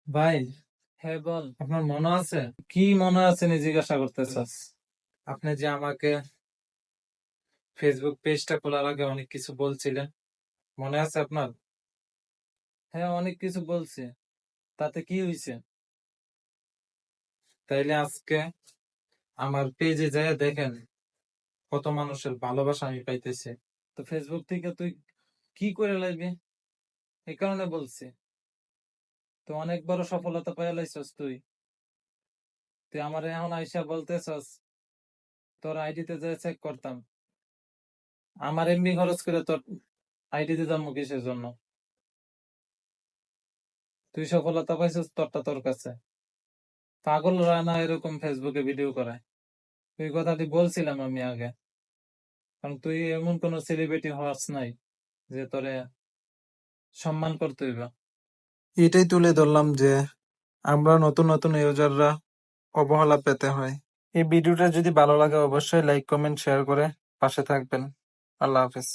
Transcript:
ভাই, হ্যাঁ বল। আপনার মনে আছে? কি মনে আছে নি জিজ্ঞাসা করতেছাস? আপনি যে আমাকে ফেসবুক পেজটা খোলার আগে অনেক কিছু বলছিলেন, মনে আছে আপনার? হ্যাঁ, অনেক কিছু বলছে। তাতে কি হয়েছে? তাইলে আজকে আমার পেজে যায় দেখেন কত মানুষের ভালোবাসা আমি পাইতেছি। তো ফেসবুক থেকে তুই কি করে লাইবি? এই কারণে বলছি। তো অনেক বড় সফলতা পাইয়া লাইছস তুই। তুই আমার এখন আইসা বলতেছস তোর আইডিতে যে চেক করতাম। আমার এমবি খরচ করে তোর আইডিতে জন্ম কিসের জন্য? তুই সফলতা পাইছস তোরটা তোর কাছে। পাগলরা না এরকম ফেসবুকে ভিডিও করায়। তুই কথাটি বলছিলাম আমি আগে। কারণ তুই এমন কোন সেলিব্রিটি হওয়াস নাই যে তোরে সম্মান করতে হইব। এটাই তুলে ধরলাম যে আমরা নতুন নতুন ইউজাররা অবহেলা পেতে হয়। এই ভিডিওটা যদি ভালো লাগে অবশ্যই লাইক কমেন্ট শেয়ার করে পাশে থাকবেন। আল্লাহ হাফেজ।